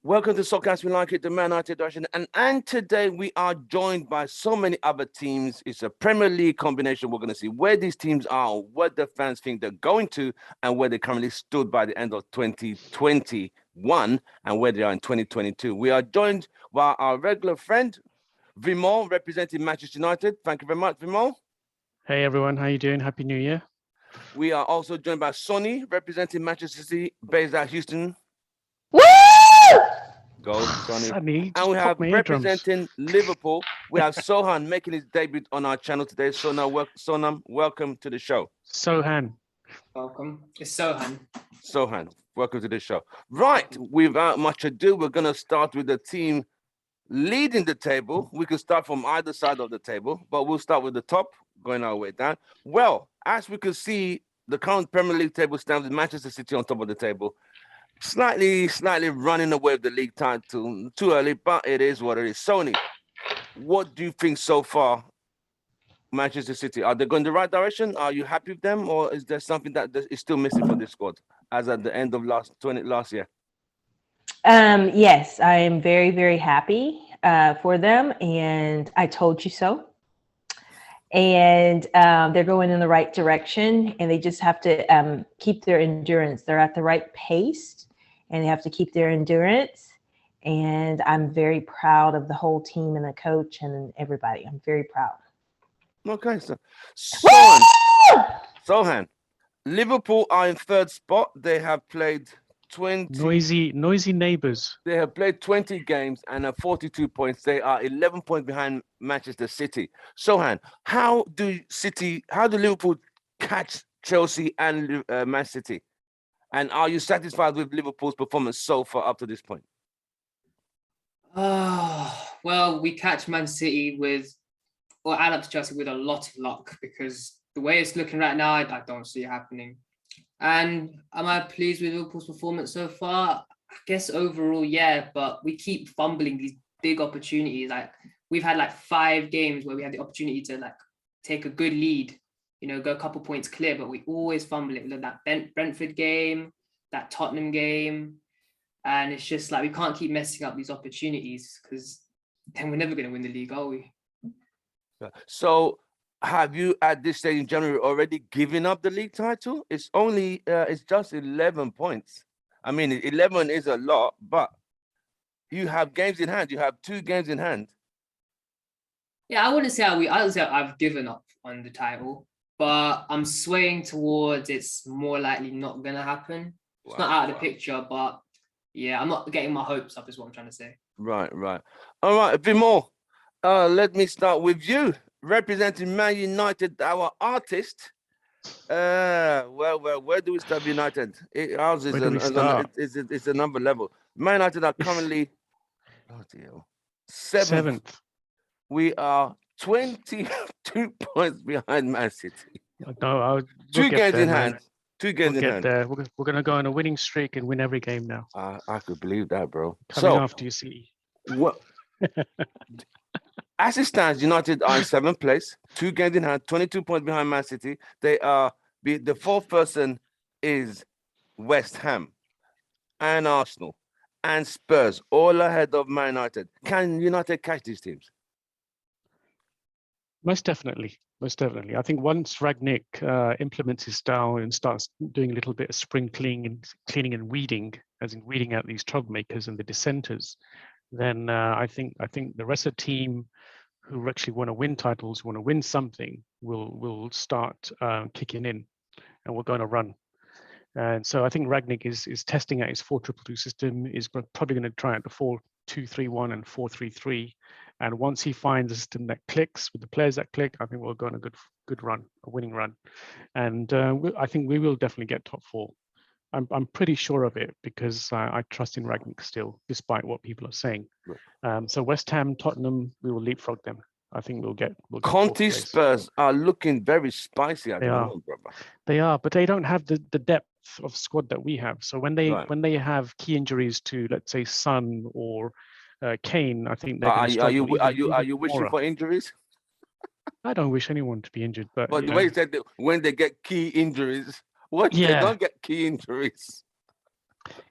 Welcome to Soccer as We Like It, the Man United Direction. And today we are joined by so many other teams. It's a Premier League combination. We're going to see where these teams are, what the fans think they're going to, and where they currently stood by the end of 2021 and where they are in 2022. We are joined by our regular friend, Vimol, representing Manchester United. Thank you very much, Vimol. Hey everyone, how you doing? Happy New Year. We are also joined by Sonny, representing Manchester City, based at Houston. Woo! Go, Sonny. Sonny, And we have my eardrums. representing Liverpool, we have Sohan making his debut on our channel today. Sonam, welcome to the show. Sohan. Welcome. It's Sohan. Sohan, welcome to the show. Right, without much ado, we're going to start with the team leading the table. We can start from either side of the table, but we'll start with the top, going our way down. Well, as we can see, the current Premier League table stands with Manchester City on top of the table. Slightly running away with the league title. Too early, but it is what it is. Sony, what do you think so far, Manchester City? Are they going the right direction? Are you happy with them? Or is there something that is still missing for this squad as at the end of last year? Yes, I am very, very happy for them. And I told you so. And they're going in the right direction. And they just have to keep their endurance. They're at the right pace. And they have to keep their endurance. And I'm very proud of the whole team and the coach and everybody. I'm very proud. Okay, so Sohan, Liverpool are in third spot. They have played 20 noisy neighbors. They have played 20 games and have 42 points. They are 11 points behind Manchester City. Sohan, how do Liverpool catch Chelsea and Man City? And are you satisfied with Liverpool's performance so far up to this point? Well, we catch Man City add up to Chelsea with a lot of luck because the way it's looking right now, I don't see it happening. And am I pleased with Liverpool's performance so far? I guess overall, yeah, but we keep fumbling these big opportunities. Like we've had like 5 games where we had the opportunity to like take a good lead, go a couple points clear, but we always fumble it. That Brentford game, that Tottenham game. And it's just like we can't keep messing up these opportunities because then we're never going to win the league, are we? So have you at this stage in January already given up the league title? It's just 11 points. I mean, 11 is a lot, but you have games in hand. You have 2 games in hand. Yeah, I wouldn't say I've given up on the title, but I'm swaying towards it's more likely not going to happen. It's not out of the picture, but yeah, I'm not getting my hopes up is what I'm trying to say. Right. All right, a bit more. Let me start with you, representing Man United, our artist. Where do we start United? Ours is it's another level. Man United are currently 7th. We are 22 points behind Man City. No, 2 games in hand. 2 games in hand. There. We're going to go on a winning streak and win every game now. I could believe that, bro. Coming after you, City. What? As it stands, United are in 7th place, 2 games in hand, 22 points behind Man City. They are the 4th person is West Ham and Arsenal and Spurs, all ahead of Man United. Can United catch these teams? Most definitely. I think once Ragnick implements his style and starts doing a little bit of spring cleaning and weeding, as in weeding out these troublemakers and the dissenters, then I think the rest of the team who actually want to win titles, want to win something, will start kicking in, and we're going to run. And so I think Ragnick is testing out his 4-2-2 system. Is probably going to try out the 4-2-3-1 and 4-3-3. And once he finds a system that clicks with the players that click, I think we'll go on a good run, a winning run. And I think we will definitely get top 4. I'm pretty sure of it because I trust in Ragnick still, despite what people are saying. So West Ham, Tottenham, we will leapfrog them. I think we'll get Conte Spurs are looking very spicy at the moment, brother. They are, but they don't have the depth of squad that we have. So when they have key injuries to, let's say, Son or Kane, I think they're going to struggle. Are you wishing for injuries? I don't wish anyone to be injured, but the way you said that when they get key injuries, they don't get key injuries.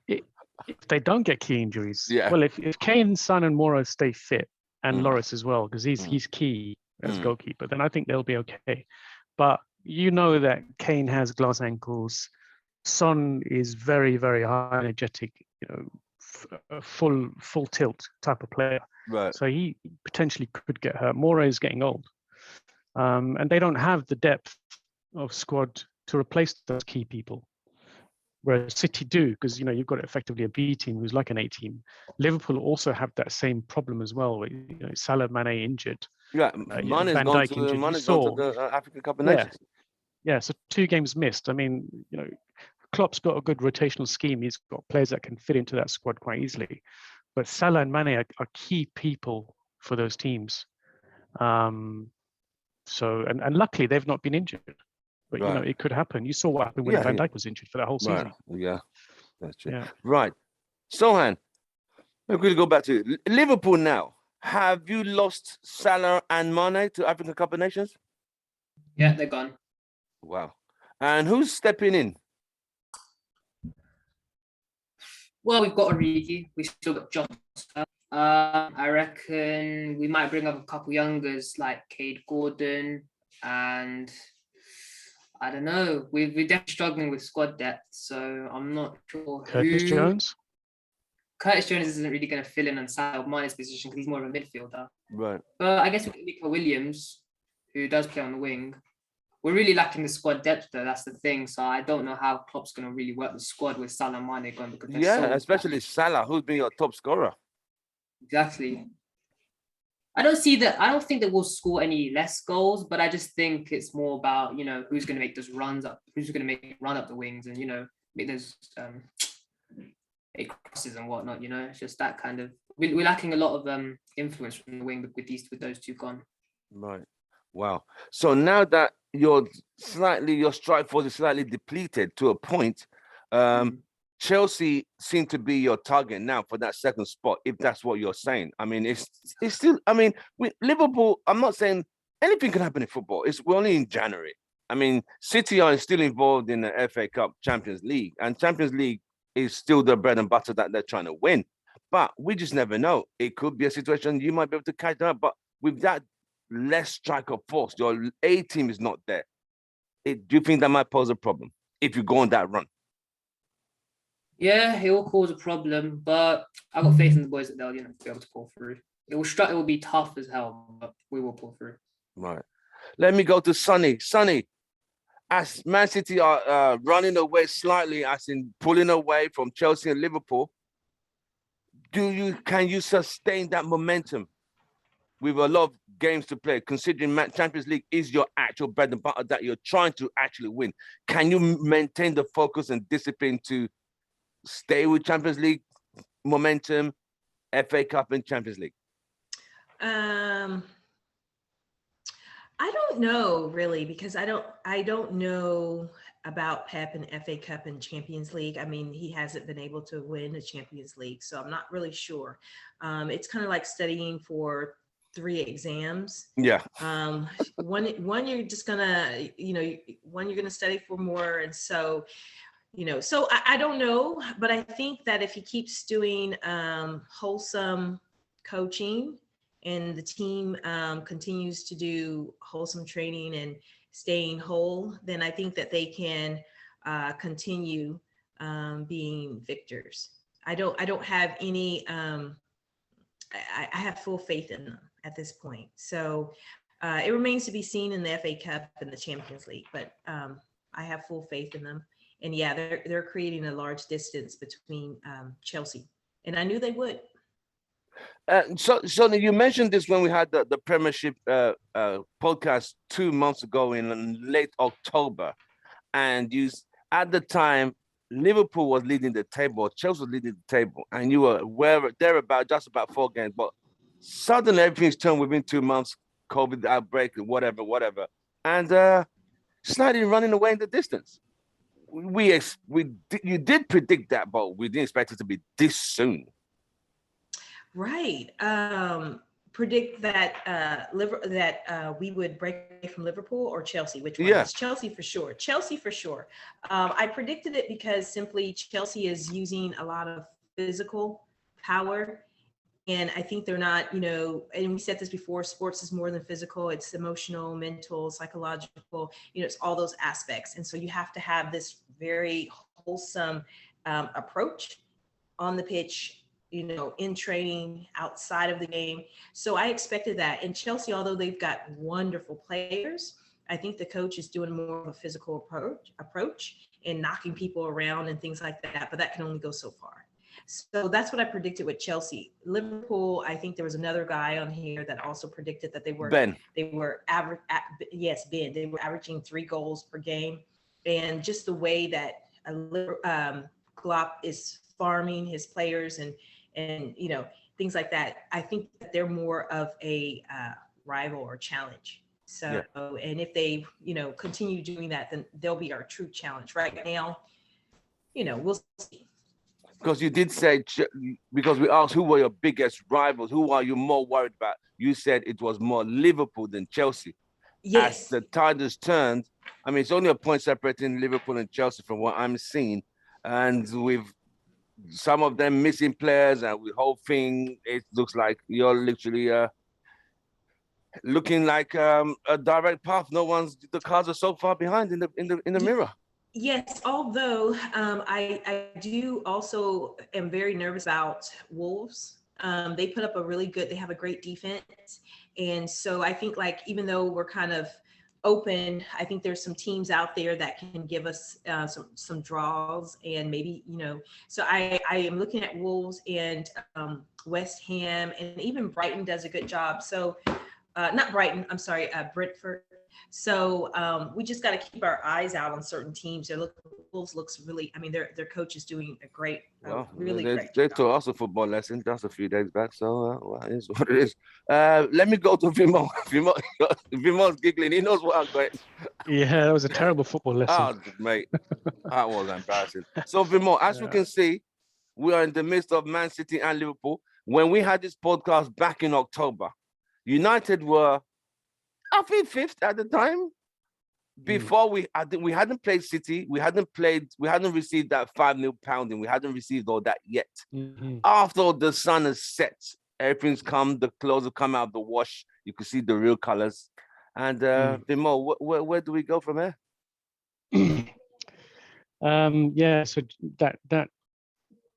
If they don't get key injuries. Yeah. Well, if Kane, Son, and Moro stay fit, and Mm. Loris as well, because Mm. he's key as Mm. goalkeeper, then I think they'll be okay. But you know that Kane has glass ankles. Son is very, very high energetic, a full tilt type of player. Right. So he potentially could get hurt. Moro is getting old, and they don't have the depth of squad to replace those key people. Whereas City do, because you've got effectively a B team who's like an A team. Liverpool also have that same problem as well. Where, Salah, Mane injured, Yeah. Van Mane's gone Dijk to injured. Mane's gone to the African Cup of Yeah. Nations. Yeah, so 2 games missed. I mean, Klopp's got a good rotational scheme. He's got players that can fit into that squad quite easily. But Salah and Mane are key people for those teams. So luckily they've not been injured. But Right. it could happen. You saw what happened when Yeah, Van yeah. Dijk was injured for that whole season. Right. Yeah. That's true. Yeah. Right. Sohan, we're going to go back to Liverpool now. Have you lost Salah and Mane to African Cup of Nations? Yeah, they're gone. Wow. And who's stepping in? Well, we've got Origi. We've still got Jota. I reckon we might bring up a couple youngers like Cade Gordon, and I don't know. We're definitely struggling with squad depth, so I'm not sure Curtis who. Jones? Curtis Jones isn't really going to fill in on Salah Mane's position because he's more of a midfielder. Right. But I guess we can Nico Williams, who does play on the wing. We're really lacking the squad depth, though. That's the thing. So I don't know how Klopp's going to really work the squad with Salah and Mane going, because they're Yeah, so especially Salah, who's been your top scorer. exactly. I don't think that we'll score any less goals, but I just think it's more about who's going to make those runs up, who's going to make run up the wings, and make those crosses and whatnot. It's just that kind of. We're lacking a lot of influence from the wing with those two gone. Right. Wow. So now that your strike force is slightly depleted to a point, Chelsea seem to be your target now for that second spot, if that's what you're saying. I mean, it's still. I mean, with Liverpool, I'm not saying anything can happen in football. We're only in January. I mean, City are still involved in the FA Cup, Champions League, and Champions League is still the bread and butter that they're trying to win. But we just never know. It could be a situation you might be able to catch them up, but with that less striker force, your A team is not there. Do you think that might pose a problem if you go on that run? Yeah, it will cause a problem, but I've got faith in the boys that they'll be able to pull through. It will be tough as hell, but we will pull through. Right. Let me go to Sonny. Sonny, as Man City are running away slightly, as in pulling away from Chelsea and Liverpool, can you sustain that momentum with a lot of games to play, considering Champions League is your actual bread and butter that you're trying to actually win? Can you maintain the focus and discipline to stay with Champions League momentum, FA Cup and Champions League? I don't know really, because I don't know about Pep and FA Cup and Champions League. I mean, he hasn't been able to win a Champions League, so I'm not really sure. It's kind of like studying for 3 exams. Yeah. One you're just gonna, one you're gonna study for more, and so. So I don't know, but I think that if he keeps doing wholesome coaching and the team continues to do wholesome training and staying whole, then I think that they can continue being victors. I don't have any, I have full faith in them at this point. So it remains to be seen in the FA Cup and the Champions League, but I have full faith in them. And yeah, they're creating a large distance between Chelsea, and I knew they would. So you mentioned this when we had the Premiership podcast 2 months ago in late October, and at the time Liverpool was leading the table, Chelsea was leading the table, and you were just about 4 games, but suddenly everything's turned within 2 months, COVID outbreak and whatever, and slightly running away in the distance. You did predict that, but we didn't expect it to be this soon. Right. Predict that we would break from Liverpool or Chelsea. Which one? Yeah. It's Chelsea for sure. Chelsea for sure. I predicted it because simply Chelsea is using a lot of physical power. And I think they're not, and we said this before, sports is more than physical. It's emotional, mental, psychological, it's all those aspects. And so you have to have this very wholesome approach on the pitch, in training, outside of the game. So I expected that. And Chelsea, although they've got wonderful players, I think the coach is doing more of a physical approach and knocking people around and things like that. But that can only go so far. So that's what I predicted with Chelsea. Liverpool, I think there was another guy on here that also predicted that they were Ben. They were They were averaging 3 goals per game, and just the way that Klopp is farming his players and things like that. I think that they're more of a rival or challenge. So, and if they continue doing that, then they'll be our true challenge. Right now, we'll see. Because you did say, because we asked who were your biggest rivals, who are you more worried about? You said it was more Liverpool than Chelsea. Yes. As the tide has turned, I mean, it's only a point separating Liverpool and Chelsea from what I'm seeing. And with some of them missing players and the whole thing, it looks like you're literally looking like a direct path. The cards are so far behind in the mirror. Yes, although I do also am very nervous about Wolves. They put up they have a great defense. And so I think even though we're kind of open, I think there's some teams out there that can give us some draws and maybe, so I am looking at Wolves and West Ham, and even Brighton does a good job. So not Brighton, I'm sorry, Brentford. So we just got to keep our eyes out on certain teams. Wolves looks really, their coach is doing a great, great They job. taught us a football lesson just a few days back. So it is what it is. Let me go to Vimo. Vimo's giggling. He knows what I'm going. Yeah, that was a terrible football lesson. Oh, mate, that was embarrassing. So Vimo, as we can see, we are in the midst of Man City and Liverpool. When we had this podcast back in October, United were, I think, 5th at the time. Before we hadn't played City, we hadn't received that 5-0 pounding. We hadn't received all that yet. After the sun has set, everything's come, the clothes have come out of the wash. You can see the real colors. And Vimo, where do we go from here? So that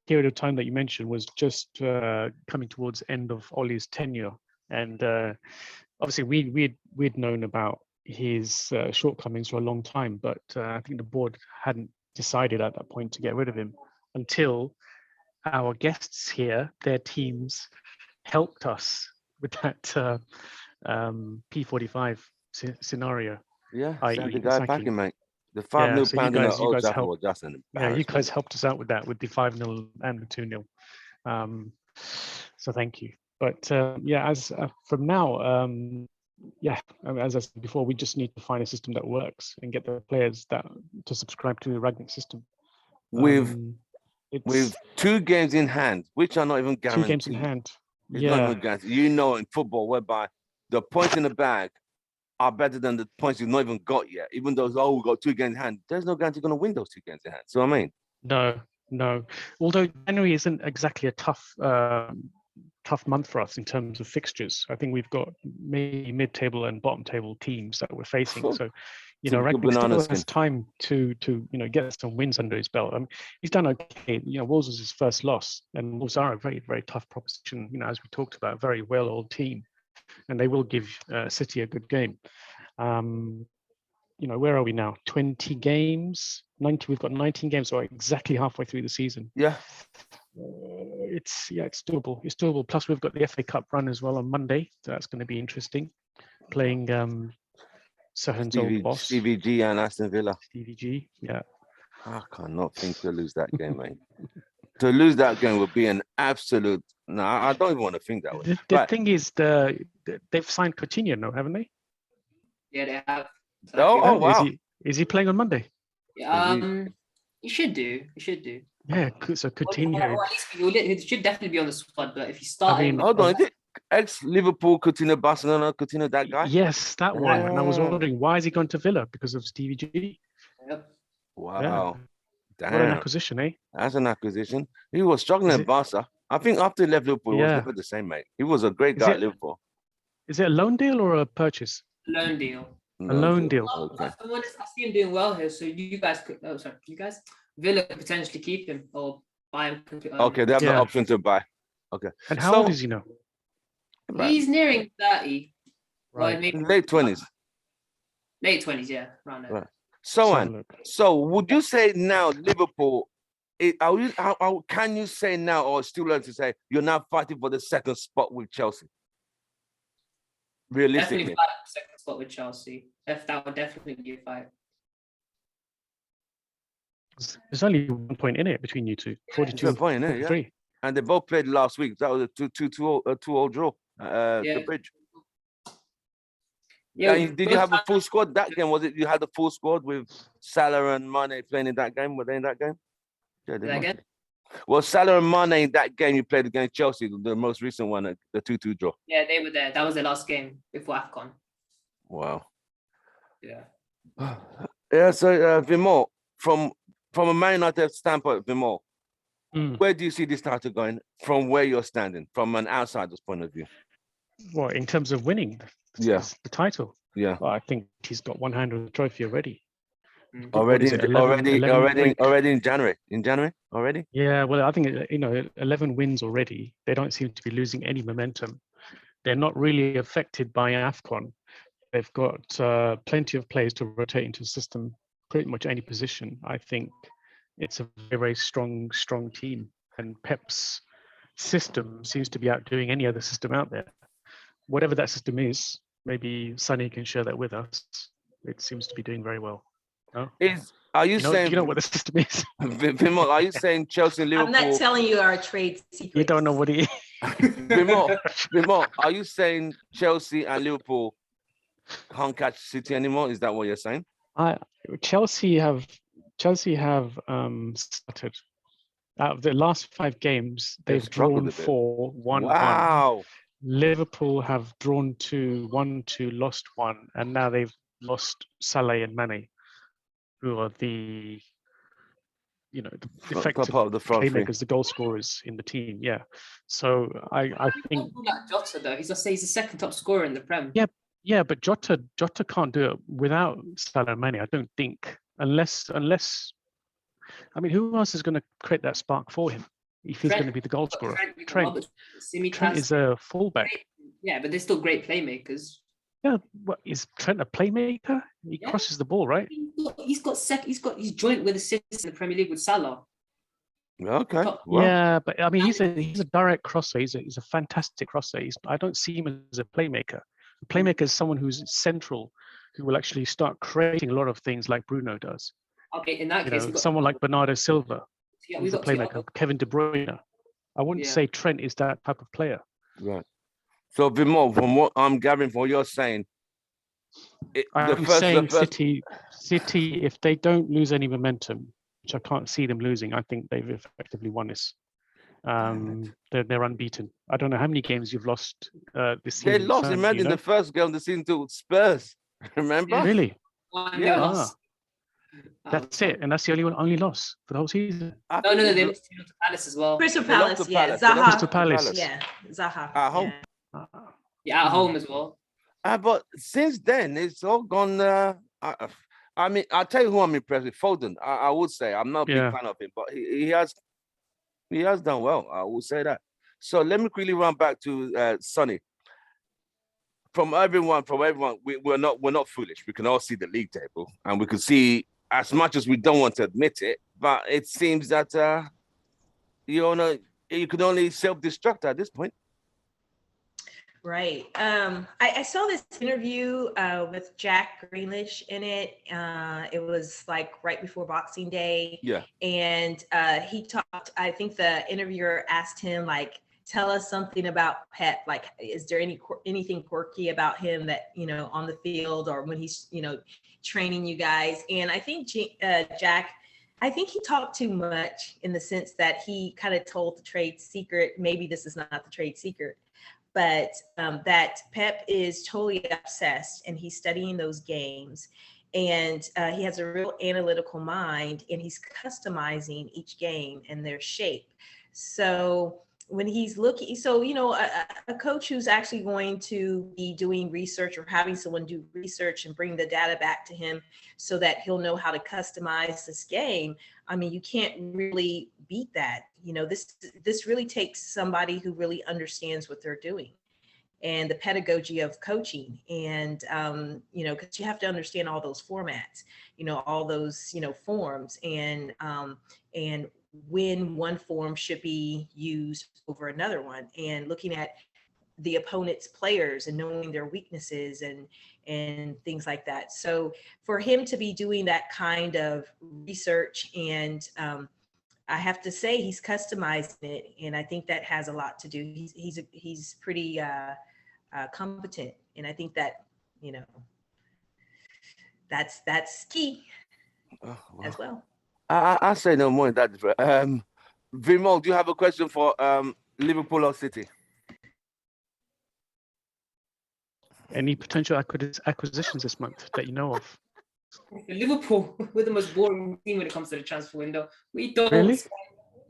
period of time that you mentioned was just coming towards the end of Ollie's tenure, and obviously we'd known about his shortcomings for a long time, but I think the board hadn't decided at that point to get rid of him until our guests here, their teams, helped us with that P45 scenario. Yeah, i.e. the guy packing, mate. The 5-0 pounding at you Old guys Trafford helped. was just an Yeah, you guys embarrassment. helped us out with that, with the 5-0 and the 2-0. So thank you. But as from now, as I said before, we just need to find a system that works and get the players to subscribe to the Ragnick system. With 2 games in hand, which are not even guaranteed. 2 games in hand. It's not even guaranteed. In football, whereby the points in the bag are better than the points you've not even got yet. Even though we've got 2 games in hand, there's no guarantee you're going to win those 2 games in hand. So I mean, no. Although January isn't exactly a tough month for us in terms of fixtures. I think we've got maybe mid-table and bottom-table teams that we're facing. So, Ragnick still has time to get some wins under his belt. He's done okay. Wolves was his first loss, and Wolves are a very, very tough proposition. As we talked about, a very well-oiled team, and they will give City a good game. Where are we now? 20 games, 90. We've got 19 games, so exactly halfway through the season. Yeah. It's doable. It's doable. Plus, we've got the FA Cup run as well on Monday, so that's going to be interesting. Playing Sirhan's old boss, CVG and Aston Villa. CVG, yeah. I cannot think to lose that game, mate. To lose that game would be an absolute. No, I don't even want to think that way. The thing is, they've signed Coutinho, no, haven't they? Yeah, they have. Oh, wow. Is he playing on Monday? He should do. Yeah, so Coutinho. Or at least he should definitely be on the squad. But if he started, hold on, is it ex-Liverpool Coutinho, Barcelona Coutinho, that guy? Yes, that one. And I was wondering, why has he gone to Villa? Because of Stevie G? Yep. Wow. What an Damn, acquisition, eh? that's an acquisition. He was struggling Is at it- Barca. I think after he left Liverpool, he was Yeah. never the same, mate. He was a great Is guy it- at Liverpool. Is it a loan deal or a purchase? Loan deal. A loan deal. Okay. I see him doing well here, so you guys could. Oh, sorry, you guys. Villa could potentially keep him or buy him. Okay, they have the Yeah. option to buy. Okay. And how old is he now? He's nearing 30. Well, Right. maybe Late 20s. late 20s, yeah, around there. Right. Let's So, have a Anne, look. so would you say now Liverpool, can you say now, or still learn to say, you're now fighting for the second spot with Chelsea? Realistically. Definitely fight for second spot with Chelsea. If that would definitely be a fight. There's only 1 point in it between you two. 42 Good and point, innit? Yeah. 43. And they both played last week. That was a 2-2 draw. The Yeah. bridge. Yeah. And did you have a full squad that game? Was it you had the full squad with Salah and Mane playing in that game? Were they in that game? Yeah, they must again? be. Well, Salah and Mane in that game you played against Chelsea, the most recent one, the 2-2 draw. Yeah, they were there. That was their last game before AFCON. Wow. Yeah. Yeah, so Vimor, from a Man United standpoint, Vimor, Mm. where do you see this title going from where you're standing, from an outsider's point of view? Well, in terms of winning Yeah. the title, Yeah. well, I think he's got one hand on the trophy already. Mm. What Already, is it, 11 already in January. In January already? Yeah, well, I think 11 wins already. They don't seem to be losing any momentum. They're not really affected by AFCON. They've got plenty of players to rotate into the system, pretty much any position. I think it's a very, very strong team, and Pep's system seems to be outdoing any other system out there. Whatever that system is, maybe Sonny can share that with us. It seems to be doing very well. No? Are you You know, saying you know what the system is? Vimor, are you saying Chelsea and I'm Liverpool? not telling you our trade secrets. You don't know what he Vimor, are you saying Chelsea and Liverpool can't catch City anymore? Is that what you're saying? Chelsea have started. Out of the last 5 games, They've they've struggled drawn a bit. 4, 1-1. Wow. Liverpool have drawn 2, 1-2, lost 1, and now they've lost Salah and Mane, who are the effective Part of the front three. playmakers, the goal scorers in the team. Yeah. So I think Like Jota though, he's the second top scorer in the Prem. yeah, but Jota can't do it without Salah and Mane. I don't think unless I mean, who else is going to create that spark for him if he's going to be the goal scorer? Trent is a fullback. Yeah, but they're still great playmakers. Yeah, what is Trent a playmaker? He Yeah. crosses the ball, right? He's joint with assists in the Premier League with Salah. Okay. Top- Well, Yeah, but I mean, he's a direct crosser. He's a fantastic crosser. I don't see him as a playmaker. A playmaker is someone who's central, who will actually start creating a lot of things like Bruno does. Okay, in that You case, know, we've got- someone like Bernardo Silva, yeah, who's we've a got playmaker. Kevin De Bruyne. I wouldn't Yeah. say Trent is that type of player. right. So Vimor, from what I'm gathering from what you're saying, I'm saying City, if they don't lose any momentum, which I can't see them losing, I think they've effectively won this. They're unbeaten. I don't know how many games you've lost this season. they lost. Sam, do Imagine you know? the first game of the season to Spurs. Remember? Yeah. Really? one Yeah. loss. That's it, and that's the only loss for the whole season. I No, think they they lost to Palace as well. Crystal They lost Palace, to yeah. Palace. They lost Zaha. Crystal Palace. Yeah, Zaha. At home. Uh, Yeah, at home as well. But since then, it's all gone. I mean, I'll tell you who I'm impressed with. Foden. I would say I'm not a Yeah. big fan of him, but he has done well. I will say that. So let me quickly run back to Sonny. From everyone, we're not foolish. We can all see the league table, and we can see as much as we don't want to admit it. But it seems that you can only self-destruct at this point. Right. I saw this interview with Jack Grealish in it. It was like right before Boxing Day. Yeah. And he talked, I think the interviewer asked him, like, tell us something about Pep. Like, is there anything quirky about him that, on the field or when he's, training you guys? And I think Jack, I think he talked too much in the sense that he kind of told the trade secret. Maybe this is not the trade secret, but that Pep is totally obsessed and he's studying those games. and he has a real analytical mind, and he's customizing each game and their shape. So when he's looking, so a coach who's actually going to be doing research or having someone do research and bring the data back to him so that he'll know how to customize this game, I mean, you can't really beat that. This really takes somebody who really understands what they're doing and the pedagogy of coaching. And because you have to understand all those formats, all those forms, and when one form should be used over another one, and looking at the opponent's players and knowing their weaknesses and things like that. So for him to be doing that kind of research, and I have to say he's customizing it, and I think that has a lot to do. He's pretty competent, and I think that that's key as well. I say no more than that. Vimo, do you have a question for Liverpool or City? Any potential acquisitions this month that you know of? Liverpool, we're the most boring team when it comes to the transfer window. We don't Really?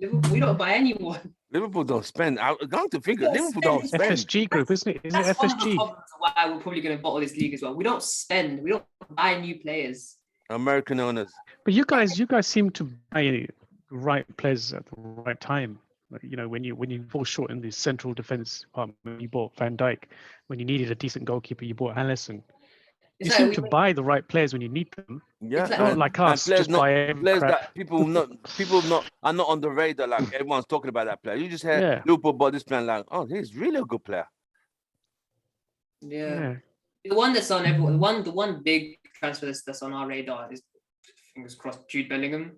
Liverpool, we don't buy anyone. Liverpool don't spend. I'm going to think Liverpool don't spend. FSG group, isn't it? Is it That's one of the FSG? problems why we're probably going to bottle this league as well. We don't spend. We don't buy new players. American owners. But you guys seem to buy the right players at the right time. When you fall short in the central defense department, you bought Van Dijk. When you needed a decent goalkeeper, you bought Alisson. You seem to buy the right players when you need them. Yeah, Not like us, players just buy players crap. that people are not on the radar. Like everyone's talking about that player. You just hear Yeah. Liverpool bought this player, like, oh, he's really a good player. Yeah. The one that's on everyone, the one big transfer that's on our radar is, fingers crossed, Jude Bellingham.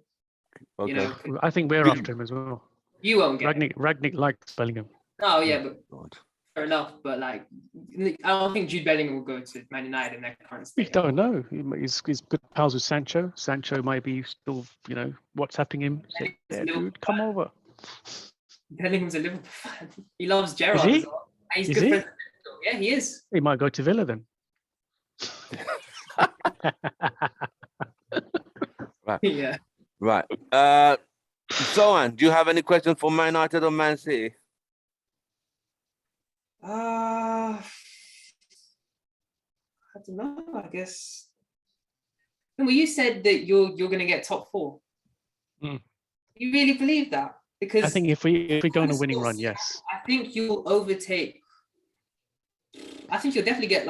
Okay. I think we're after him as well. You won't get Ragnick likes Bellingham. Oh yeah, but God. fair enough. But I don't think Jude Bellingham will go to Man United in their current We state. don't know. He's good pals with Sancho. Sancho might be still, WhatsApping him. Say, yeah, dude, come over. Bellingham's a Liverpool fan. He loves Gerrard he? as well. And he's Is good he? friends with Liverpool. Yeah, he is. He might go to Villa then. Right. Yeah. Right. Zohan, do you have any questions for Man United or Man City? I don't know. I guess. Well, you said that you're going to get top 4. Mm. You really believe that? Because I think if we go on a winning run, yes. I think you'll overtake. I think you'll definitely get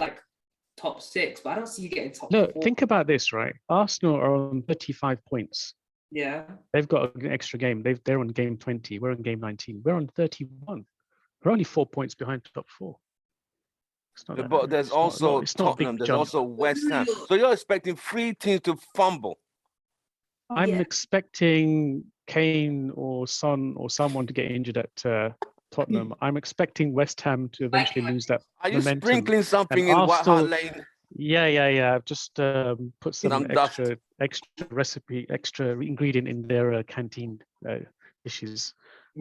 top 6, but I don't see you getting top 4. Think about this, right? Arsenal are on 35 points. Yeah. They've got an extra game. They're on game 20. We're on game 19. We're on 31. We're only 4 points behind top 4. But there's also Tottenham. There's also West Ham. So you're expecting 3 teams to fumble. I'm expecting Kane or Son or someone to get injured at Tottenham. I'm expecting West Ham to eventually lose that Are you momentum. sprinkling something And in White Arsenal- Hart Lane? Yeah. I've just put some dust. extra recipe, extra ingredient in their canteen dishes.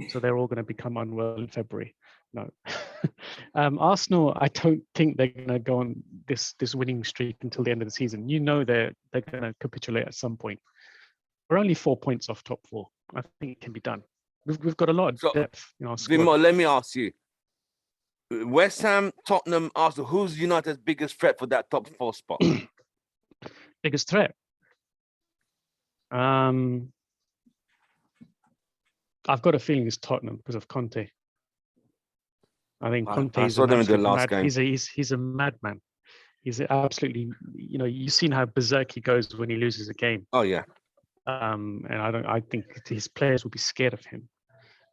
So they're all going to become unwell in February. No. Arsenal, I don't think they're going to go on this winning streak until the end of the season. They're going to capitulate at some point. We're only 4 points off top 4. I think it can be done. We've got a lot of depth in our squad. Vimo, let me ask you. West Ham, Tottenham, Arsenal, who's United's biggest threat for that top 4 spot? Biggest threat? I've got a feeling it's Tottenham because of Conte. I think Conte I is saw them in the last game. He's a madman. He's absolutely, you've seen how berserk he goes when he loses a game. Oh yeah. And I think his players will be scared of him.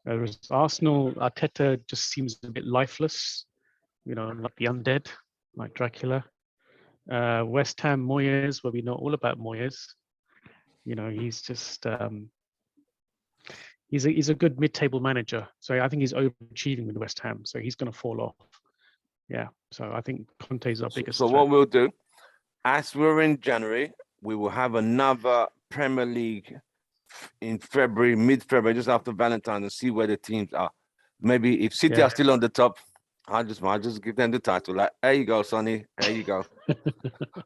Whereas Arsenal, Arteta just seems a bit lifeless, like the undead, like Dracula. West Ham, Moyes, where we know all about Moyes. He's just he's a good mid-table manager. So I think he's overachieving with West Ham. So he's going to fall off. Yeah. So I think Conte's our biggest. So what we'll do, as we're in January, we will have another Premier League in February, mid-February, just after Valentine's, and see where the teams are. Maybe if City are still on the top, I just give them the title. Like, there you go, Sonny. There you go.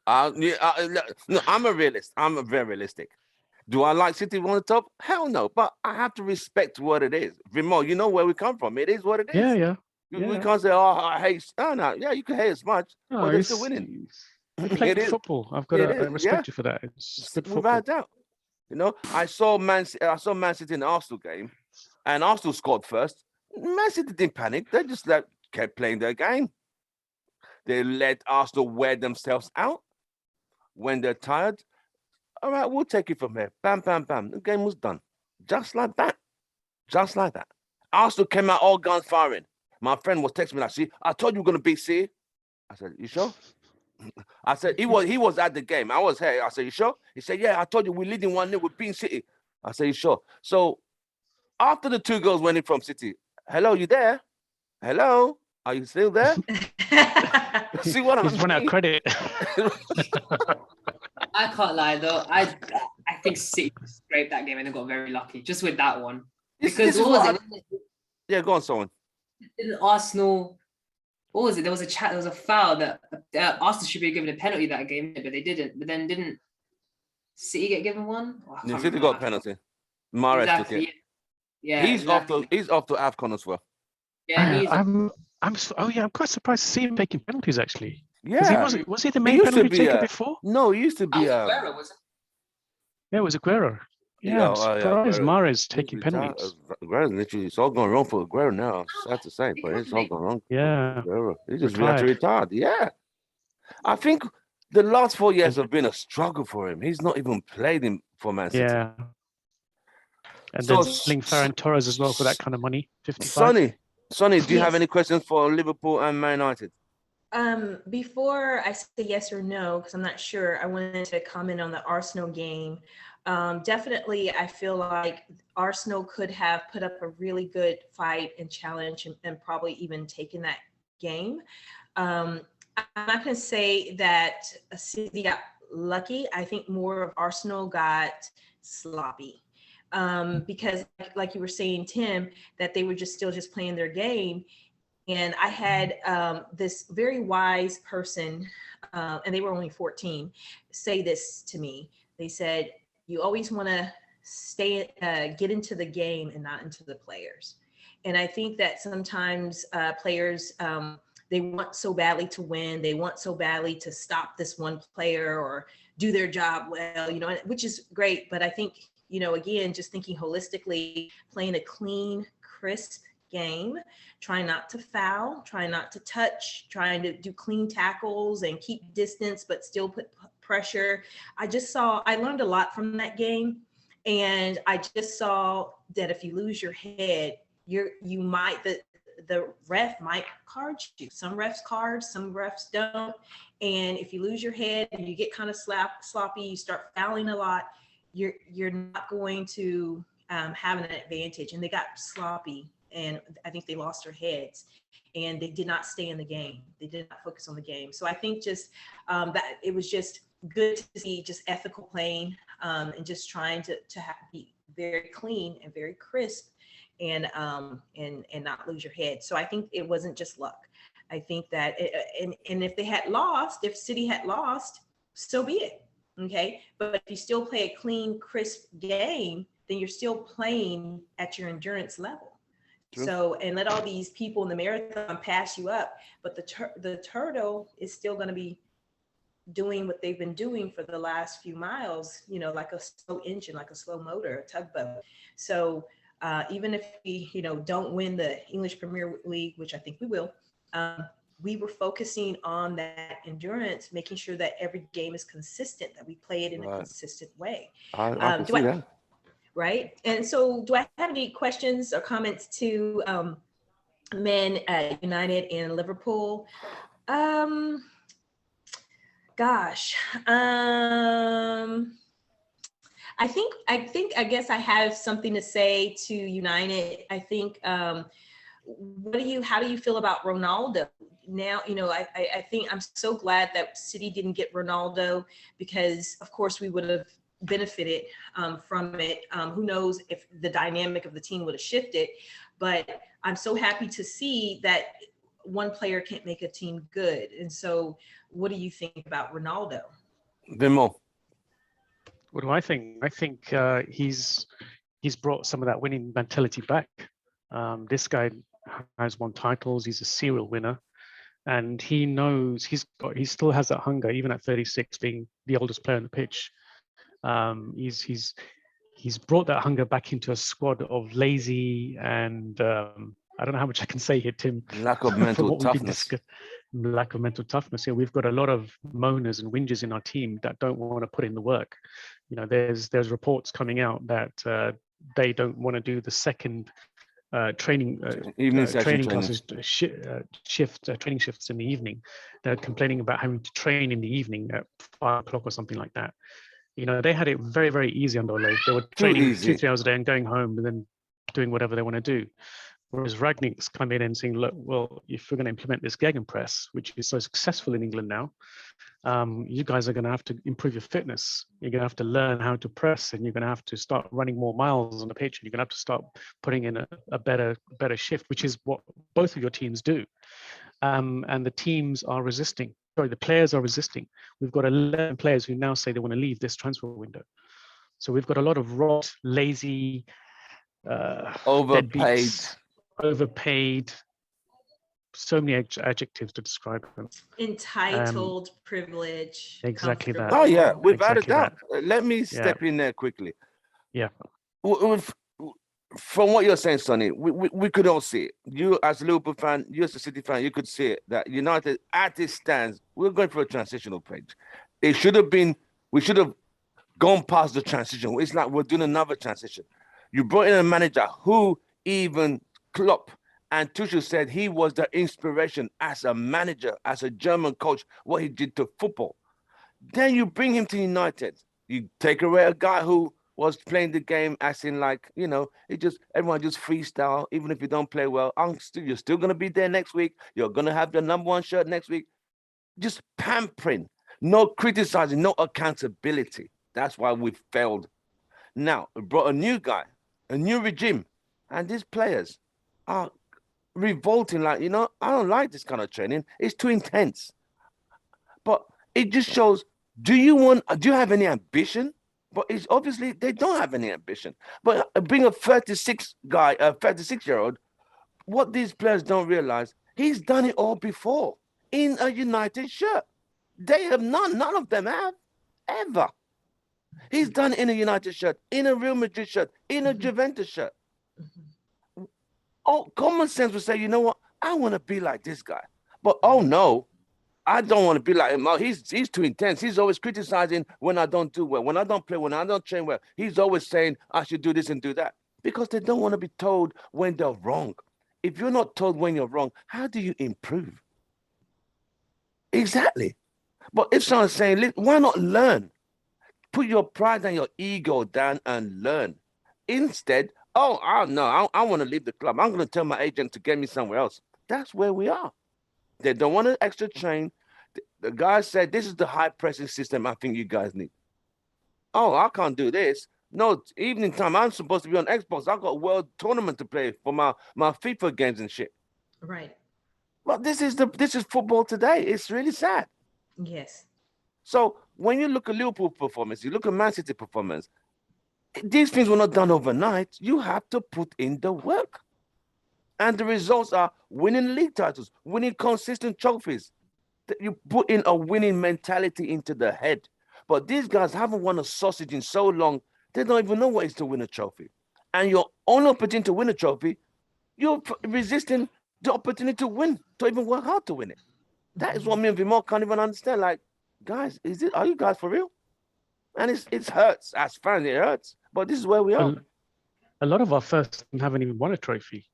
No, I'm a realist. I'm a very realistic. Do I like City on the top? Hell no. But I have to respect what it is. Remo, you know where we come from. It is what it is. Yeah, yeah. We can't say, oh, I hate. Oh, no. Yeah, you can hate as much, No, but they're still winning. They play It good is. football. I've got It to is, respect you for that. It's good football. without doubt. You know, I saw Man City in the Arsenal game, and Arsenal scored first. Man City didn't panic. They just kept playing their game. They let Arsenal wear themselves out when they're tired. All right, we'll take it from here. Bam, bam, bam. The game was done. Just like that. Just like that. Arsenal came out all guns firing. My friend was texting me like, see, I told you we're going to beat City. I said, you sure? I said, he was at the game. I was here. I said, you sure? He said, yeah, I told you we're leading 1-0 with beating City. I said, you sure? So after the 2 goals went in from City, hello, you there? Hello? Are you still there? See what I'm He's run out of credit. I can't lie though. I think City scraped that game and they got very lucky just with that one. Because what was it? Yeah, go on, someone. Didn't Arsenal? What was it? There was a foul that Arsenal should be given a penalty that game, but they didn't. But then didn't City get given one? Oh, Yeah, City got a penalty. Mahrez took it. Yeah, he's off to AFCON as well. Yeah, he's I'm quite surprised to see him taking penalties actually. Yeah, Was he the main penalty taker before? No, he used to be. Aguero, was it? Yeah, it was Aguero. Yeah, I'm surprised Mahrez taking penalties. Aguero, literally, it's all going wrong for Aguero now. Sad to say, but it's all going wrong. Yeah, Aguero. He just retired. Yeah, I think the last 4 years have been a struggle for him. He's not even played for Man City. Yeah, and then selling Ferran Torres as well for that kind of money. 55. Sonny, do you have any questions for Liverpool and Man United? Before I say yes or no, because I'm not sure, I wanted to comment on the Arsenal game. Definitely, I feel like Arsenal could have put up a really good fight and challenge and probably even taken that game. I'm not going to say that City got lucky. I think more of Arsenal got sloppy. Because like you were saying, Tim, that they were still playing their game. And I had this very wise person, and they were only 14, say this to me. They said, you always want to get into the game and not into the players. And I think that sometimes players, they want so badly to win. They want so badly to stop this one player or do their job well, which is great. But I think, again, just thinking holistically, playing a clean, crisp game, trying not to foul, trying not to touch, trying to do clean tackles and keep distance, but still put pressure. I learned a lot from that game. And I just saw that if you lose your head, the ref might card you. Some refs card, some refs don't. And if you lose your head and you get kind of sloppy, you start fouling a lot, you're not going to have an advantage. And they got sloppy, and I think they lost their heads, and they did not stay in the game. They did not focus on the game. So I think just that it was just good to see just ethical playing, and just trying to be very clean and very crisp, and not lose your head. So I think it wasn't just luck. I think that and if City had lost, so be it. Okay, but if you still play a clean, crisp game, then you're still playing at your endurance level. True. So, and let all these people in the marathon pass you up, but the turtle is still going to be doing what they've been doing for the last few miles, like a slow engine, like a slow motor, a tugboat. So even if we, don't win the English Premier League, which I think we will, we were focusing on that endurance, making sure that every game is consistent, that we play it in a consistent way. I can see that. Right. And so do I have any questions or comments to Man United and Liverpool? I guess I have something to say to United. I think, how do you feel about Ronaldo? Now, I think I'm so glad that City didn't get Ronaldo, because of course we would have benefited from it. Who knows if the dynamic of the team would have shifted, but I'm so happy to see that one player can't make a team good. And so what do you think about Ronaldo? Vimo. What do I think? I think he's brought some of that winning mentality back. This guy has won titles. He's a serial winner, and he knows he still has that hunger, even at 36, being the oldest player on the pitch. He's brought that hunger back into a squad of lazy and I don't know how much I can say here, Tim. Lack of mental toughness. Lack of mental toughness. Yeah, we've got a lot of moaners and whingers in our team that don't want to put in the work. You know, there's reports coming out that they don't want to do the second training classes, training shifts in the evening. They're complaining about having to train in the evening at 5 o'clock or something like that. You know, they had it very, very easy under Ole. They were training 2-3 hours a day and going home and then doing whatever they want to do. Whereas Ragnick's come in and saying, look, well, if we're going to implement this gegenpress, which is so successful in England now, you guys are going to have to improve your fitness. You're going to have to learn how to press, and you're going to have to start running more miles on the pitch, and you're going to have to start putting in a better shift, which is what both of your teams do. And the teams are resisting. Sorry, the players are resisting. We've got 11 players who now say they want to leave this transfer window. So we've got a lot of rot, lazy, overpaid, so many adjectives to describe them. Entitled, privilege. Exactly that. Oh yeah, without exactly a doubt. Let me step in there quickly. Yeah. From what you're saying, Sonny, we could all see it. You as a Liverpool fan, you as a City fan, you could see it, that United, at its stands, we're going for a transitional page. It should have been, we should have gone past the transition. It's like we're doing another transition. You brought in a manager who even Klopp and Tuchel said he was the inspiration as a manager, as a German coach, what he did to football. Then you bring him to United. You take away a guy who was playing the game as in, like, you know, everyone just freestyle. Even if you don't play well, you're still going to be there next week. You're going to have the #1 shirt next week. Just pampering, no criticizing, no accountability. That's why we failed. Now, we brought a new guy, a new regime, and these players are revolting. Like, you know, I don't like this kind of training. It's too intense. But it just shows, do you have any ambition? But it's obviously they don't have any ambition. But bring a 36-year-old, what these players don't realize, he's done it all before in a United shirt. They have none of them have, ever. He's done it in a United shirt, in a Real Madrid shirt, in a Juventus shirt. Oh, common sense would say, you know what? I want to be like this guy. But oh no, I don't want to be like him. Oh, he's too intense. He's always criticizing when I don't do well, when I don't play, when I don't train well. He's always saying I should do this and do that, because they don't want to be told when they're wrong. If you're not told when you're wrong, how do you improve? Exactly. But if someone's saying, why not learn? Put your pride and your ego down and learn. Instead, I want to leave the club. I'm going to tell my agent to get me somewhere else. That's where we are. They don't want to extra train. The guy said, this is the high pressing system I think you guys need. Oh, I can't do this. No, evening time, I'm supposed to be on Xbox. I've got a world tournament to play for my FIFA games and shit. Right. But this is football today. It's really sad. Yes. So when you look at Liverpool performance, you look at Mancity performance, these things were not done overnight. You have to put in the work. And the results are winning league titles, winning consistent trophies. You put in a winning mentality into the head. But these guys haven't won a sausage in so long, they don't even know what it is to win a trophy. And your only opportunity to win a trophy, you're resisting the opportunity to win, to even work hard to win it. That is what me and Vimo can't even understand. Like, guys, are you guys for real? And it hurts. As fans, it hurts. But this is where we are. A lot of our first haven't even won a trophy.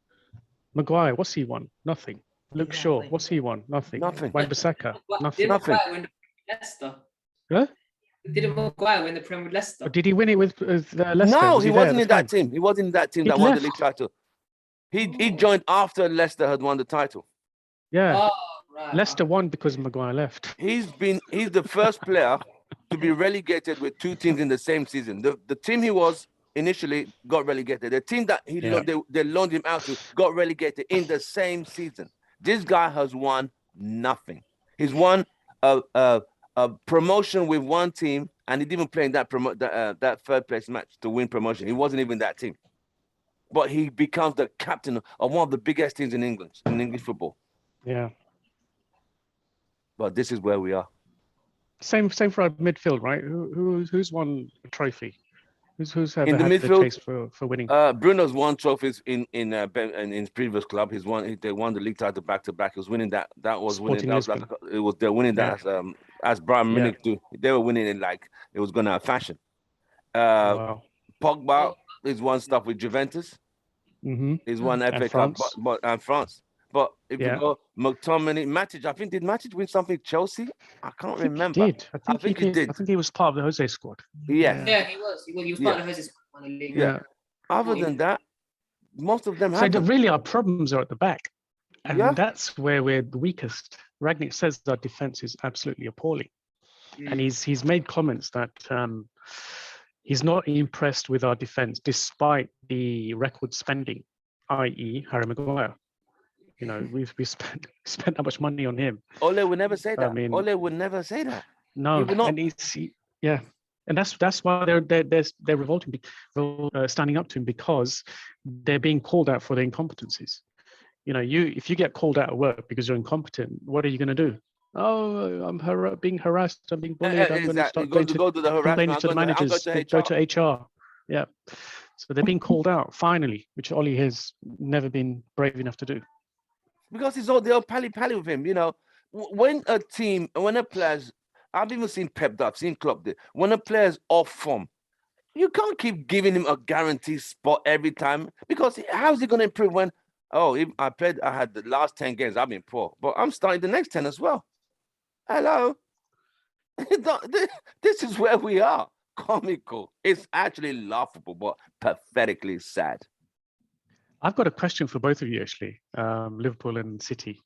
Maguire, what's he won? Nothing. Luke Shaw, what's he won? Nothing. Nothing. Wan-Bissaka, nothing. Didn't Maguire win the Leicester? Huh? Didn't Maguire win the Premier with Leicester? Or did he win it with Leicester? No, Was he wasn't in that team. He wasn't in that team that won the league title. He joined after Leicester had won the title. Yeah. Oh, right. Leicester won because Maguire left. He's the first player to be relegated with two teams in the same season. The team he was initially got relegated. The team that they loaned him out to got relegated in the same season. This guy has won nothing. He's won a promotion with one team, and he didn't even play in that third place match to win promotion. He wasn't even that team. But he becomes the captain of one of the biggest teams in England, in English football. Yeah. But this is where we are. Same for our midfield, right? Who's won a trophy? Who's ever In the had the midfield, chase for winning? Bruno's won trophies in his previous club. They won the league title back to back. He was winning that. That was winning. Sporting That was like Lisbon. they're winning Yeah. that as Bayern Yeah. Munich do. They were winning it like it was gonna have fashion. Wow. Pogba is won stuff with Juventus. Mm-hmm. He's won FA Cup, France. and France. But if Yeah. you go McTominay, Matic, I think did Matic win something Chelsea? I can't remember. He did. I think he did. I think he was part of the Jose squad. Yeah. Yeah, he was. He was part of his squad in the league. Yeah. Other than that, most of them So have. really, our problems are at the back, and Yeah. that's where we're the weakest. Ragnick says our defense is absolutely appalling, and he's made comments that he's not impressed with our defense despite the record spending, i.e., Harry Maguire. You know, we've spent that much money on him. Ole would never say that. I mean- Ole would never say that. No, would not- and yeah, and that's why they're revolting, standing up to him, because they're being called out for their incompetencies. You know, if you get called out of work because you're incompetent, what are you going to do? Oh, I'm being harassed. I'm being bullied. I'm going to start going to go to the complaining harassment. to the managers. Go to HR. Yeah. So they're being called out finally, which Ollie has never been brave enough to do. Because they're all pally with him. You know, when a player's, I've even seen Pep do, I've seen Klopp do. When a player's off form, you can't keep giving him a guaranteed spot every time, because how's he going to improve when? Oh, I had the last 10 games, I've been poor, but I'm starting the next 10 as well. Hello. This is where we are. Comical. It's actually laughable, but pathetically sad. I've got a question for both of you, actually, Liverpool and City.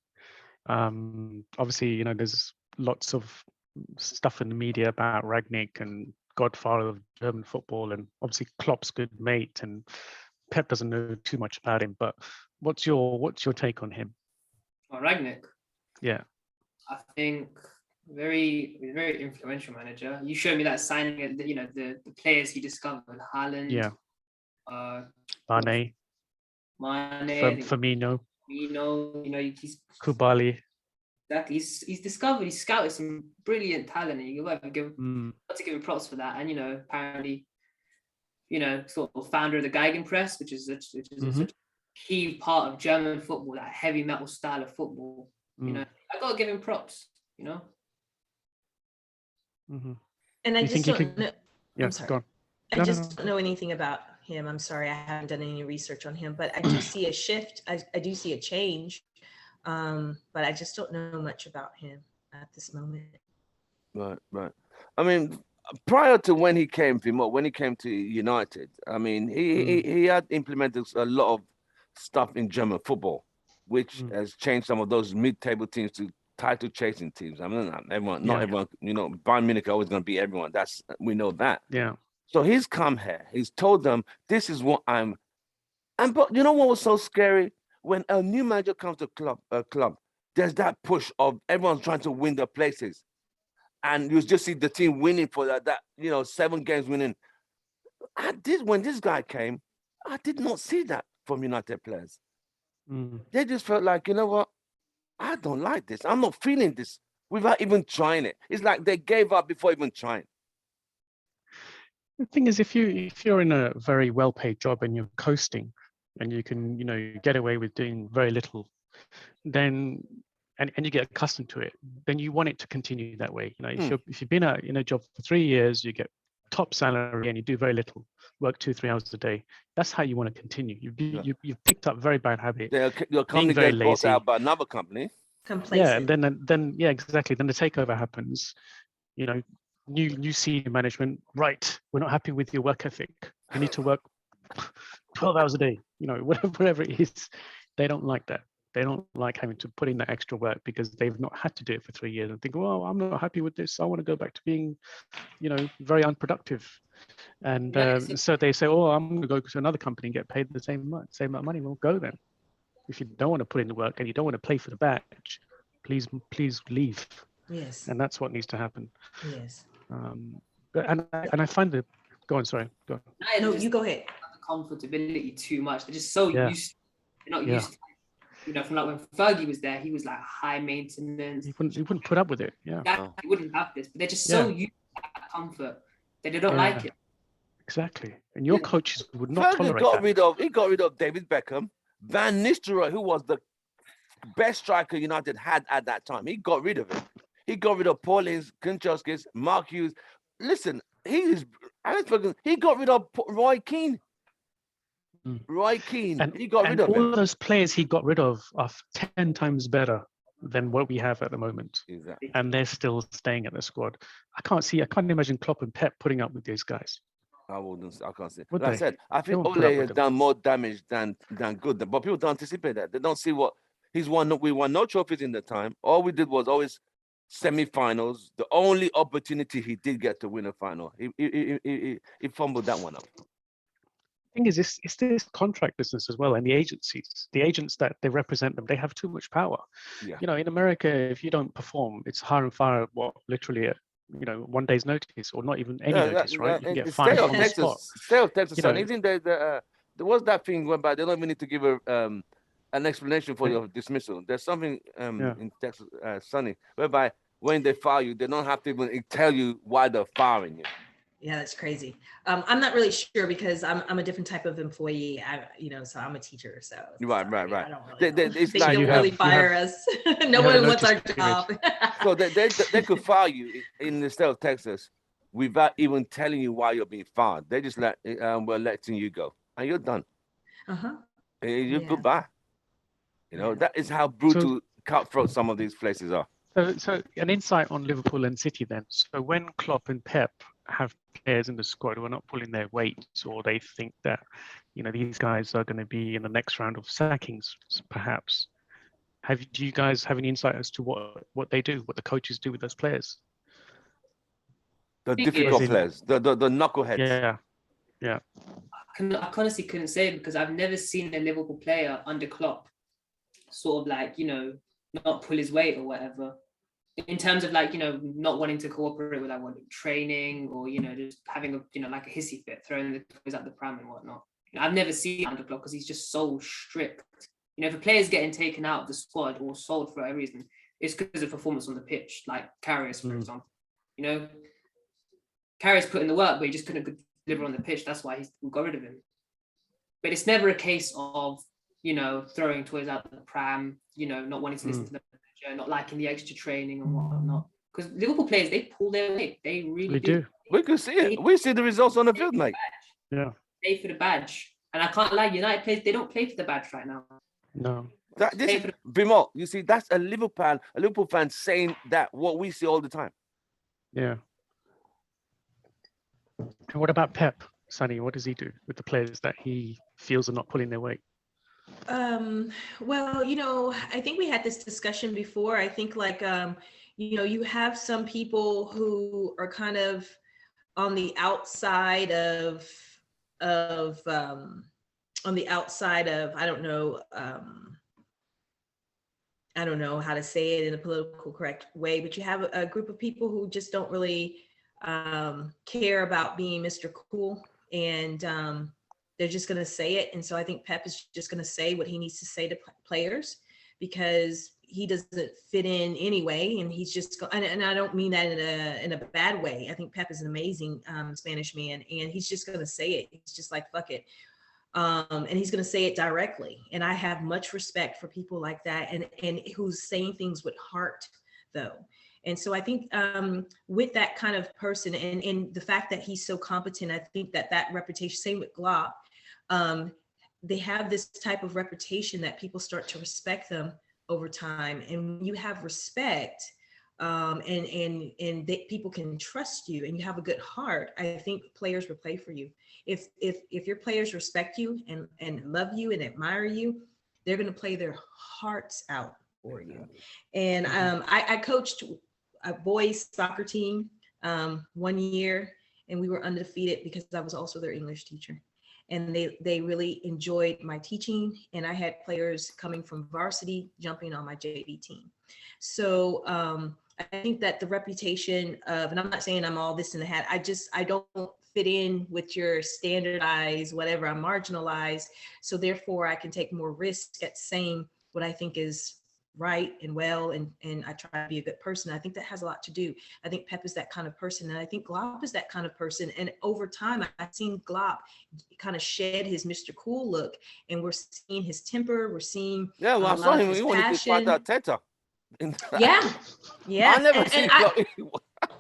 Obviously, you know, there's lots of stuff in the media about Ragnick and godfather of German football, and obviously Klopp's good mate, and Pep doesn't know too much about him. But what's your take on him? Oh, Ragnick. Yeah, I think very influential manager. You showed me that signing, you know, the players he discovered, Haaland. yeah. Mane, Firmino, You know, he's Koulibaly. exactly. He's discovered. He's scouted some brilliant talent, and you got to give him props for that. And you know, apparently, you know, sort of founder of the Gegenpress, which is such a key part of German football, that heavy metal style of football. You know, I got to give him props. You know. And I You just think you don't could- know. Yeah, I'm sorry. go on. I No, no, just don't know anything about him. I'm sorry, I haven't done any research on him, but I do see a shift. I do see a change, but I just don't know much about him at this moment. Right. I mean, prior to when he came to United, I mean, he had implemented a lot of stuff in German football, which has changed some of those mid-table teams to title chasing teams. I mean, not everyone, you know, Bayern Munich are always going to beat everyone. We know that. Yeah. So he's come here. He's told them, this is what I'm. But you know what was so scary? When a new manager comes to a club, there's that push of everyone's trying to win their places. And you just see the team winning for that, you know, 7 games winning. When this guy came, I did not see that from United players. They just felt like, you know what? I don't like this. I'm not feeling this without even trying it. It's like they gave up before even trying. The thing is, if you're in a very well-paid job and you're coasting, and you can, you know, get away with doing very little, then and you get accustomed to it, then you want it to continue that way. You know, if you've been in a job for 3 years, you get top salary and you do very little, work 2-3 hours a day. That's how you want to continue. You've picked up very bad habits. Your company very gets bought lazy. out by another company. Complacent. Yeah, then yeah, exactly. Then the takeover happens. You know, new senior management. Right, we're not happy with your work ethic. You need to work 12 hours a day. You know, whatever it is, they don't like that. They don't like having to put in that extra work because they've not had to do it for 3 years and think, well, I'm not happy with this. I want to go back to being, you know, very unproductive. And so they say, oh, I'm going to go to another company and get paid the same amount of money. Well, go then. If you don't want to put in the work and you don't want to play for the badge, please leave. Yes. And that's what needs to happen. Yes. And I find that. Go on, sorry. Go on. No, you go ahead. The comfortability too much. They're just so Yeah. used. They're not Yeah. used to, you know, from like when Fergie was there, he was like high maintenance. You wouldn't put up with it. Yeah. He wouldn't have this, but they're just so used to that comfort that they don't like it. Exactly. And your Yeah. coaches would not Fergie tolerate got that. he got rid of David Beckham, Van Nistelrooy, who was the best striker United had at that time. He got rid of it. He got rid of Paulins, Kunchowskis, Mark Hughes. Listen, Alex Ferguson, he got rid of Roy Keane. Mm. Roy Keane, And he got rid of all him. those players he got rid of are 10 times better than what we have at the moment. Exactly. And they're still staying at the squad. I can't imagine Klopp and Pep putting up with these guys. I can't see. Would Like I they? said, I think won't put up Ole with has them. done more damage than good. But people don't anticipate that. They don't see what he's won. We won no trophies in the time. All we did was always semi-finals. The only opportunity he did get to win a final, he fumbled that one up. Thing is, it's this contract business as well, and the agencies, the agents that they represent them, they have too much power. Yeah. You know, in America, if you don't perform, it's hire and fire. Literally, one day's notice, or not even any notice, right? You can get fired on the spot. State of Texas, You son. know, Isn't there was that thing whereby they don't even need to give an explanation for your dismissal. There's something in Texas, Sonny, whereby when they fire you, they don't have to even tell you why they're firing you. Yeah, that's crazy. I'm not really sure because I'm a different type of employee. So I'm a teacher. So Right. I don't really know. It's They like don't really fire us. No one wants our job. So they could fire you in the state of Texas without even telling you why you're being fired. They just we're letting you go, and you're done. You're goodbye. You know, that is how brutal, cutthroat some of these places are. So an insight on Liverpool and City then. So when Klopp and Pep have players in the squad who are not pulling their weight, or they think that, these guys are going to be in the next round of sackings, perhaps. Do you guys have any insight as to what they do, what the coaches do with those players? The difficult players, the knuckleheads. Yeah. I honestly couldn't say because I've never seen a Liverpool player under Klopp sort of like, not pull his weight or whatever. In terms of like, not wanting to cooperate with training or, just having like a hissy fit, throwing the toys at the pram and whatnot. I've never seen under Klopp because he's just so strict. If a player's getting taken out of the squad or sold for a reason, it's because of performance on the pitch, like Karius, for example. Karius put in the work, but he just couldn't deliver on the pitch. That's why we got rid of him. But it's never a case of, throwing toys out the pram, not wanting to listen to the manager, not liking the extra training and whatnot. Because Liverpool players, they pull their weight. They really do. We can see it. We see the results on the field, mate. Yeah. Play for the badge. And I can't lie, United players, they don't play for the badge right now. No. Bimo, you see, that's a Liverpool fan saying that, what we see all the time. Yeah. And what about Pep, Sonny? What does he do with the players that he feels are not pulling their weight? Well, I think we had this discussion before. I think you have some people who are kind of on the outside of I don't know how to say it in a political correct way, but you have a group of people who just don't really care about being Mr. Cool, and they're just going to say it. And so I think Pep is just going to say what he needs to say to players because he doesn't fit in anyway. And he's just, and I don't mean that in a bad way. I think Pep is an amazing Spanish man, and he's just going to say it. He's just like, fuck it. And he's going to say it directly. And I have much respect for people like that and who's saying things with heart though. And so I think with that kind of person and the fact that he's so competent, I think that reputation, same with Glock, they have this type of reputation that people start to respect them over time. And when you have respect and people can trust you and you have a good heart, I think players will play for you. If your players respect you and love you and admire you, they're going to play their hearts out for you. And I coached a boys soccer team 1 year, and we were undefeated because I was also their English teacher. and they really enjoyed my teaching. And I had players coming from varsity jumping on my JV team. So I think that the reputation of, and I'm not saying I'm all this in the hat, I don't fit in with your standardized whatever, I'm marginalized, so therefore I can take more risk at saying what I think is right and well, and I try to be a good person. I think that has a lot to do. I think Pep is that kind of person, and I think Glop is that kind of person. And over time, I've seen Glop kind of shed his Mr. Cool look, and we're seeing his temper. We're seeing Yeah, well, I a saw lot of him. his He wanted to fight passion. Arteta. Yeah, yeah. I never and, seen and I Klopp.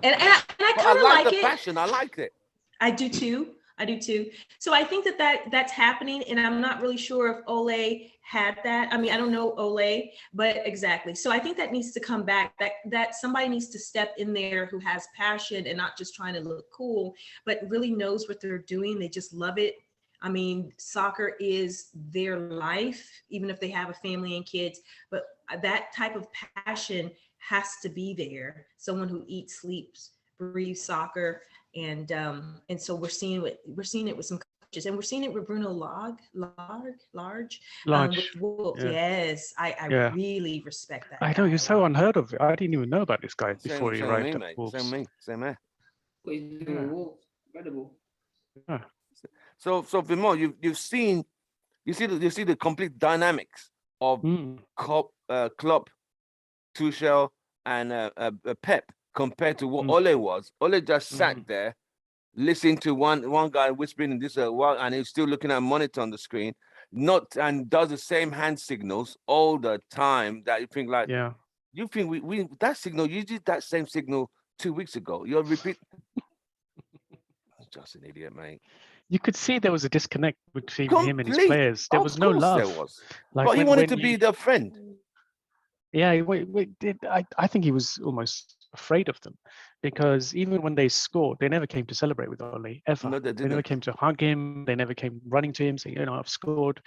and I But I kind of like like the it. passion. I liked it. I do too. I do too. So I think that's happening, and I'm not really sure if Ole had that. I mean, I don't know Ole, but exactly. So I think that needs to come back. That somebody needs to step in there who has passion and not just trying to look cool, but really knows what they're doing. They just love it. I mean, soccer is their life, even if they have a family and kids. But that type of passion has to be there. Someone who eats, sleeps, breathes soccer. And so we're seeing it with some coaches, and we're seeing it with Bruno Large. With Wolves. Yeah. Yes, I Yeah. really respect that. I know, guy you're a so lot. unheard of. I didn't even know about this guy before he Same arrived me, at mate. Wolves. Same me. What he's doing with Wolves, incredible. Yeah. So Vimon, you see the complete dynamics of Klopp, Tuchel, and Pep compared to what Ole was. Ole just sat there, listening to one guy whispering in this while, and he's still looking at a monitor on the screen, and does the same hand signals all the time. That you think like, Yeah. you think we that signal, you did that same signal 2 weeks ago. You're repeat. Just an idiot, mate. You could see there was a disconnect between him and his Complete. players. There Of was no course love. there was. Like But he wanted to be their friend. Yeah, I think he was almost afraid of them, because even when they scored, they never came to celebrate with Ole, ever. No, they They never didn't. came to hug him. They never came running to him saying, I've scored.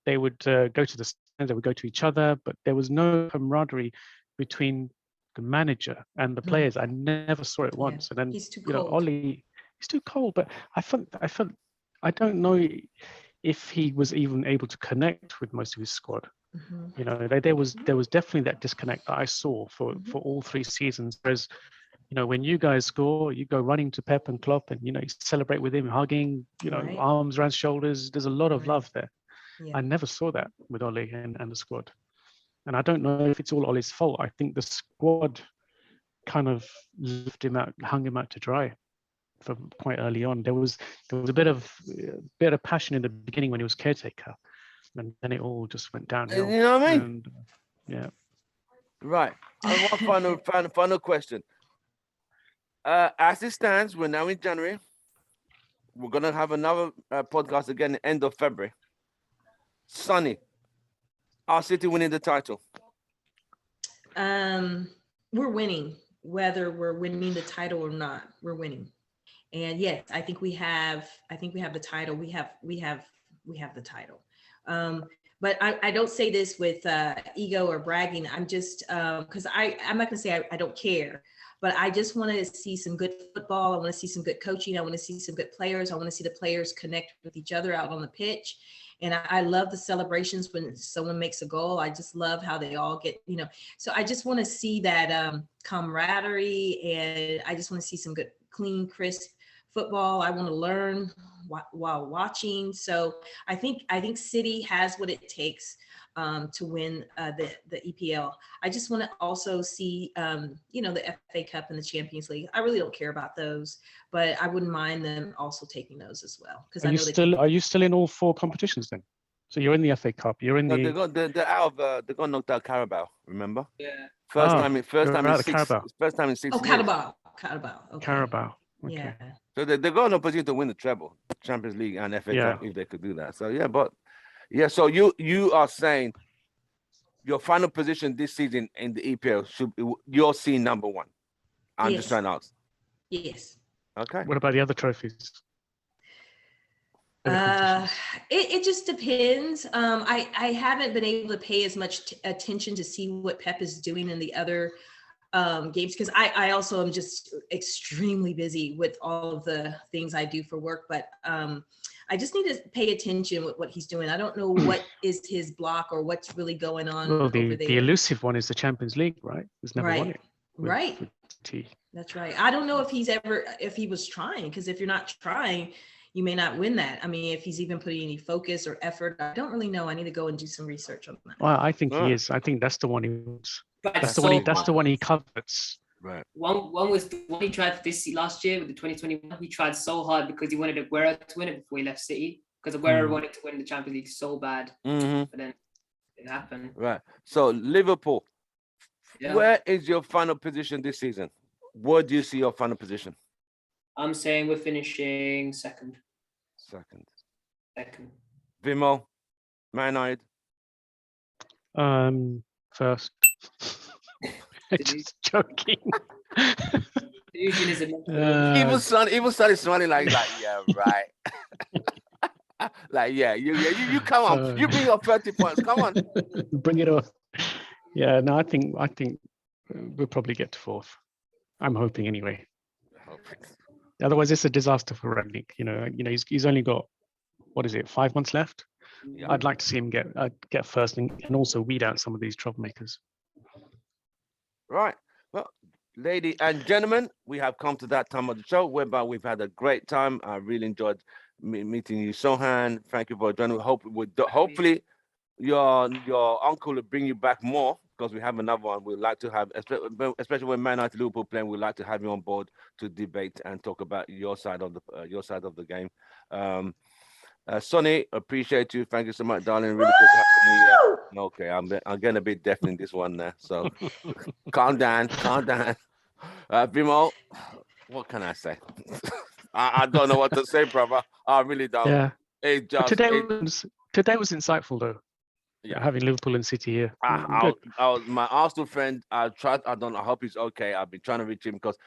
They would go to the stands, they would go to each other, but there was no camaraderie between the manager and the players. I never saw it once. And then, He's too cold. Ole, he's too cold. But I don't know if he was even able to connect with most of his squad. There was definitely that disconnect that I saw for all 3 seasons. Whereas, when you guys score, you go running to Pep and Klopp, and you celebrate with him, hugging, Right. arms around shoulders. There's a lot of love there. Yeah. I never saw that with Ole and the squad, and I don't know if it's all Ole's fault. I think the squad kind of hung him out to dry from quite early on. There was a bit of passion in the beginning when he was caretaker, and then it all just went downhill. You know what I mean? And, yeah. Right. And one final question. As it stands, we're now in January. We're gonna have another podcast again end of February. Sonny, our City winning the title. We're winning, whether we're winning the title or not. We're winning, and yes, I think we have the title. We have the title. But I don't say this with ego or bragging. I'm just because I'm not gonna say I don't care, but I just want to see some good football. I want to see some good coaching. I want to see some good players. I want to see the players connect with each other out on the pitch. And I love the celebrations when someone makes a goal. I just love how they all get, so I just want to see that camaraderie, and I just want to see some good, clean, crisp football. I want to learn while watching. So I think City has what it takes to win the EPL. I just want to also see, the FA Cup and the Champions League. I really don't care about those, but I wouldn't mind them also taking those as well. Because are you still in all 4 competitions then? So you're in the FA Cup. You're in they're out of they got knocked out Carabao. Remember? Yeah. First time in Carabao. 6 years. Carabao. Okay. Carabao. Okay. Yeah. So they got an opportunity to win the treble, Champions League and FA Cup, if they could do that. So so you are saying your final position this season in the EPL you're seeing number 1. I'm just trying to ask. Yes. Okay. What about the other trophies? It just depends. I haven't been able to pay as much attention to see what Pep is doing in the other games, because I also am just extremely busy with all of the things I do for work. But I just need to pay attention with what he's doing. I don't know what is his block or what's really going on Well, over the there. elusive one is the Champions League, right? He's never won Right. it. with- Right. with T. That's right. I don't know if he was trying, because if you're not trying, you may not win that. I mean, if he's even putting any focus or effort, I don't really know. I need to go and do some research on that. Well, I think Ah. he is. I think that's the one he wants. But That's it's the one. so That's the hard. one he covets. Right. One was the one he tried for this last year with the 2021. He tried so hard because he wanted Aguero to win it before he left City. Because Aguero wanted to win the Champions League so bad, Mm-hmm. but then it didn't happen. Right. So Liverpool, Yeah. where is your final position this season? Where do you see your final position? I'm saying we're finishing second. Second. Vimo, Man United. First. Did you- Just joking. Delusionism. Even started smiling like yeah, right. Like you come on, you bring your 30 points. Come on. Bring it on. Yeah, no, I think we'll probably get to fourth. I'm hoping anyway. Otherwise, it's a disaster for Rangnick. He's only got, what is it, 5 months left? Yeah. I'd like to see him get first and also weed out some of these troublemakers. Right. Well, ladies and gentlemen, we have come to that time of the show whereby we've had a great time. I really enjoyed meeting you, Sohan. Thank you for joining. Hopefully, your uncle will bring you back more, because we have another one. We'd like to have, especially when Man United Liverpool playing, we'd like to have you on board to debate and talk about your side of the game. Sonny, appreciate you. Thank you so much, darling. Really good having you. Okay, I'm getting a bit deafening this one there, so calm down. Vimo, what can I say? I don't know what to say, brother. I really don't. Yeah. It But just today was insightful though. Yeah. Having Liverpool and City here. Good. My Arsenal friend, I hope he's okay. I've been trying to reach him because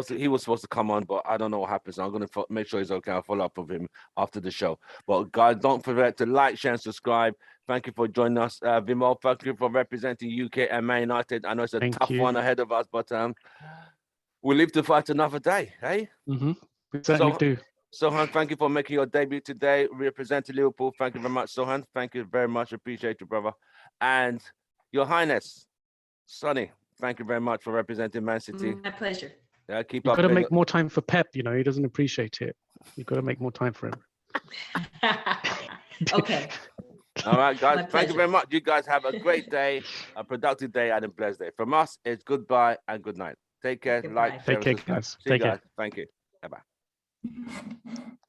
he was supposed to come on, but I don't know what happens. So I'm going to make sure he's okay. I'll follow up with him after the show. But guys, don't forget to like, share, and subscribe. Thank you for joining us. Vimo, thank you for representing UK and Man United. I know it's a tough one ahead of us, but we'll live to fight another day, hey? Mm-hmm. We certainly do. Sohan, thank you for making your debut today, representing Liverpool. Thank you very much, Sohan. Thank you very much. Appreciate you, brother. And Your Highness, Sonny, thank you very much for representing Man City. My pleasure. Yeah, keep You've up. got to make more time for Pep. He doesn't appreciate it. You've got to make more time for him. Okay. All right, guys. My Thank you pleasure. very much. You guys have a great day, a productive day, and a blessed day. From us, it's goodbye and good night. Take care. Goodbye. Like, share, Take care, and subscribe. guys. See you Take care. guys. Thank you. Bye-bye.